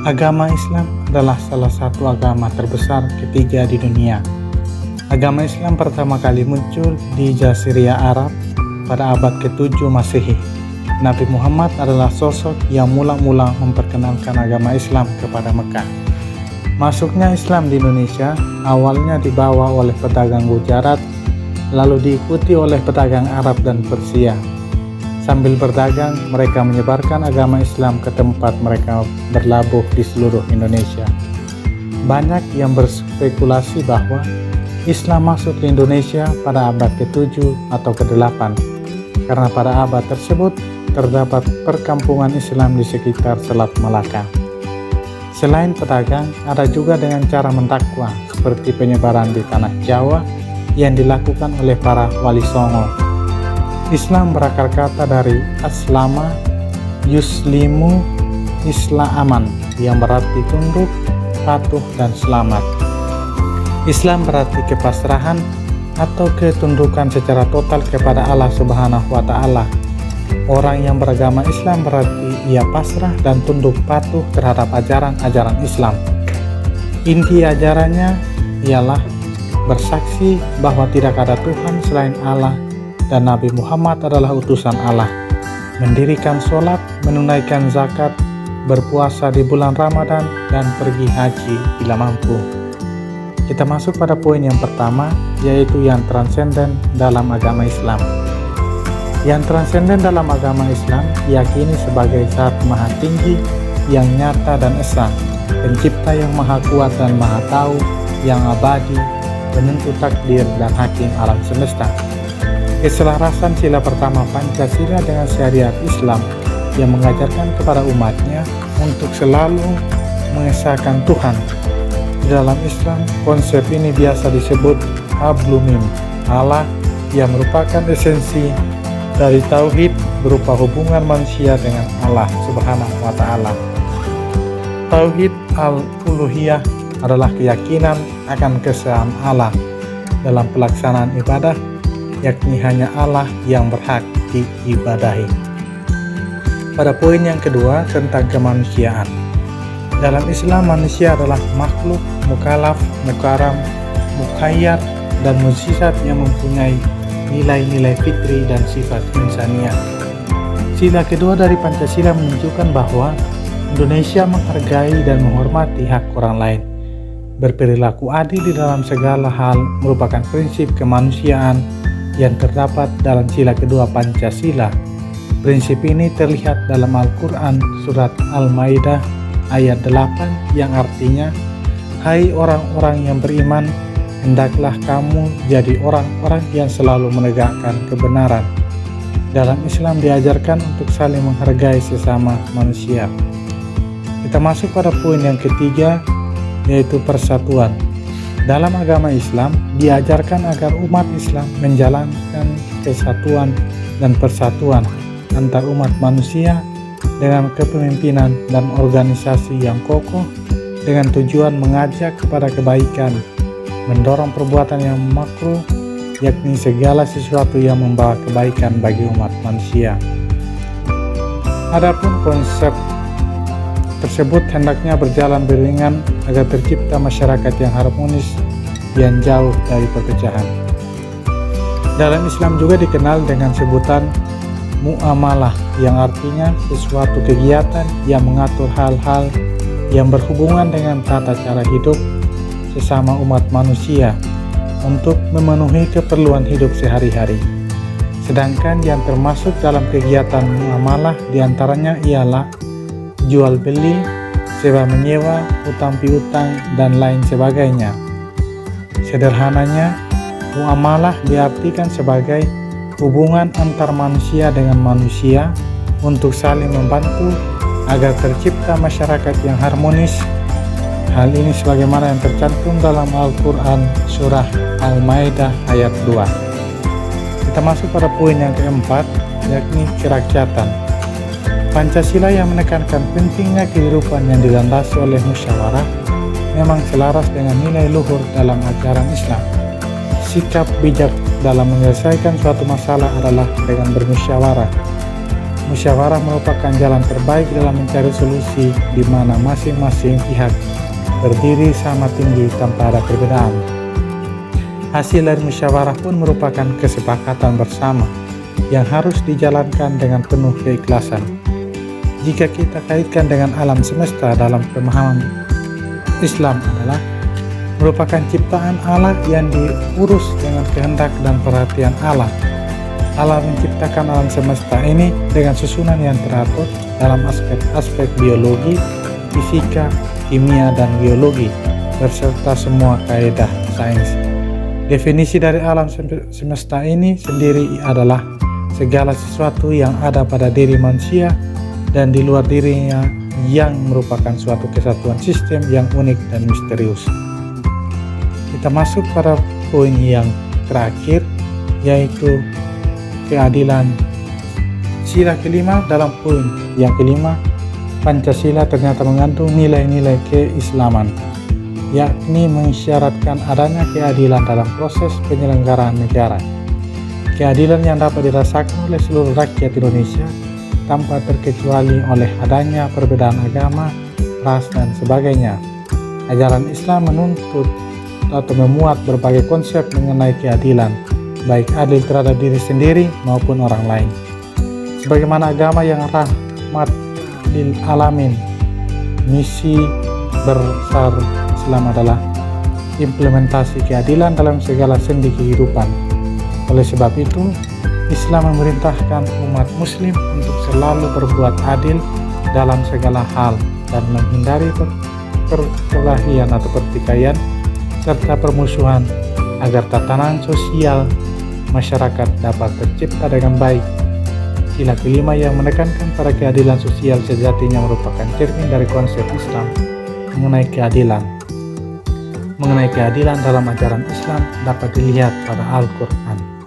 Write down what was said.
Agama Islam adalah salah satu agama terbesar ketiga di dunia. Agama Islam pertama kali muncul di Jazirah Arab pada abad ke-7 Masehi. Nabi Muhammad adalah sosok yang mula-mula memperkenalkan agama Islam kepada Mekah. Masuknya Islam di Indonesia awalnya dibawa oleh pedagang Gujarat, lalu diikuti oleh pedagang Arab dan Persia. Sambil berdagang, mereka menyebarkan agama Islam ke tempat mereka berlabuh di seluruh Indonesia. Banyak yang berspekulasi bahwa Islam masuk ke Indonesia pada abad ke-7 atau ke-8, karena pada abad tersebut terdapat perkampungan Islam di sekitar Selat Malaka. Selain pedagang, ada juga dengan cara mendakwa seperti penyebaran di tanah Jawa yang dilakukan oleh para wali songo. Islam berakar kata dari aslama, yuslimu, islaaman yang berarti tunduk, patuh, dan selamat. Islam berarti kepasrahan atau ketundukan secara total kepada Allah Subhanahu wa Ta'ala. Orang yang beragama Islam berarti ia pasrah dan tunduk patuh terhadap ajaran-ajaran Islam. Inti ajarannya ialah bersaksi bahwa tidak ada Tuhan selain Allah dan Nabi Muhammad adalah utusan Allah, mendirikan sholat, menunaikan zakat, berpuasa di bulan Ramadan, dan pergi haji bila mampu. Kita masuk pada poin yang pertama, yaitu yang transenden dalam agama Islam. Yang transenden dalam agama Islam diyakini sebagai Zat Maha Tinggi yang nyata dan esa, pencipta yang maha kuat dan maha tahu, yang abadi, penentu takdir dan hakim alam semesta. Keselarasan sila pertama Pancasila dengan syariat Islam yang mengajarkan kepada umatnya untuk selalu mengesahkan Tuhan. Di dalam Islam, konsep ini biasa disebut Hablumim, Allah, yang merupakan esensi dari tauhid berupa hubungan manusia dengan Allah Subhanahu wa Ta'ala. Tauhid al-uluhiyah adalah keyakinan akan keesaan Allah dalam pelaksanaan ibadah, yakni hanya Allah yang berhak diibadahi. Pada poin yang kedua tentang kemanusiaan. Dalam Islam, manusia adalah makhluk mukallaf, mukarram, mukhayyar, dan mukjizat yang mempunyai nilai-nilai fitri dan sifat insaniah. Sila kedua dari Pancasila menunjukkan bahwa Indonesia menghargai dan menghormati hak orang lain. Berperilaku adil di dalam segala hal merupakan prinsip kemanusiaan yang terdapat dalam sila kedua Pancasila. Prinsip ini terlihat dalam Al-Quran surat Al-Maidah ayat 8 yang artinya, "Hai orang-orang yang beriman, hendaklah kamu jadi orang-orang yang selalu menegakkan kebenaran." Dalam Islam diajarkan untuk saling menghargai sesama manusia. Kita masuk pada poin yang ketiga, yaitu persatuan. Dalam agama Islam diajarkan agar umat Islam menjalankan kesatuan dan persatuan antar umat manusia dengan kepemimpinan dan organisasi yang kokoh dengan tujuan mengajak kepada kebaikan, mendorong perbuatan yang makruh, yakni segala sesuatu yang membawa kebaikan bagi umat manusia. Adapun konsep tersebut hendaknya berjalan beriringan agar tercipta masyarakat yang harmonis yang jauh dari perpecahan. Dalam Islam juga dikenal dengan sebutan muamalah yang artinya sesuatu kegiatan yang mengatur hal-hal yang berhubungan dengan tata cara hidup sesama umat manusia untuk memenuhi keperluan hidup sehari-hari. Sedangkan yang termasuk dalam kegiatan muamalah diantaranya ialah jual beli, sewa menyewa, utang piutang, dan lain sebagainya. Sederhananya, muamalah diartikan sebagai hubungan antar manusia dengan manusia untuk saling membantu agar tercipta masyarakat yang harmonis. Hal ini sebagaimana yang tercantum dalam Al-Quran surah Al-Maidah ayat 2. Kita masuk pada poin yang keempat, yakni kerakyatan. Pancasila yang menekankan pentingnya kehidupan yang dilandasi oleh musyawarah memang selaras dengan nilai luhur dalam ajaran Islam. Sikap bijak dalam menyelesaikan suatu masalah adalah dengan bermusyawarah. Musyawarah merupakan jalan terbaik dalam mencari solusi di mana masing-masing pihak berdiri sama tinggi tanpa ada perbedaan. Hasil dari musyawarah pun merupakan kesepakatan bersama yang harus dijalankan dengan penuh keikhlasan. Jika kita kaitkan dengan alam semesta dalam pemahaman Islam adalah merupakan ciptaan Allah yang diurus dengan kehendak dan perhatian Allah. Allah menciptakan alam semesta ini dengan susunan yang teratur dalam aspek-aspek biologi, fisika, kimia, dan geologi, beserta semua kaidah sains. Definisi dari alam semesta ini sendiri adalah segala sesuatu yang ada pada diri manusia dan di luar dirinya yang merupakan suatu kesatuan sistem yang unik dan misterius. Kita masuk pada poin yang terakhir, yaitu keadilan. Sila kelima dalam poin yang kelima, Pancasila ternyata mengandung nilai-nilai keislaman, yakni mengisyaratkan adanya keadilan dalam proses penyelenggaraan negara. Keadilan yang dapat dirasakan oleh seluruh rakyat Indonesia tanpa terkecuali oleh adanya perbedaan agama, ras, dan sebagainya. Ajaran Islam menuntut atau memuat berbagai konsep mengenai keadilan, baik adil terhadap diri sendiri maupun orang lain. Sebagaimana agama yang rahmat lil alamin, misi besar Islam adalah implementasi keadilan dalam segala sendi kehidupan. Oleh sebab itu, Islam memerintahkan umat muslim untuk selalu berbuat adil dalam segala hal dan menghindari perkelahian atau pertikaian serta permusuhan agar tatanan sosial masyarakat dapat tercipta dengan baik. Sila kelima yang menekankan pada keadilan sosial sejatinya merupakan cermin dari konsep Islam mengenai keadilan. Mengenai keadilan dalam ajaran Islam dapat dilihat pada Al-Quran.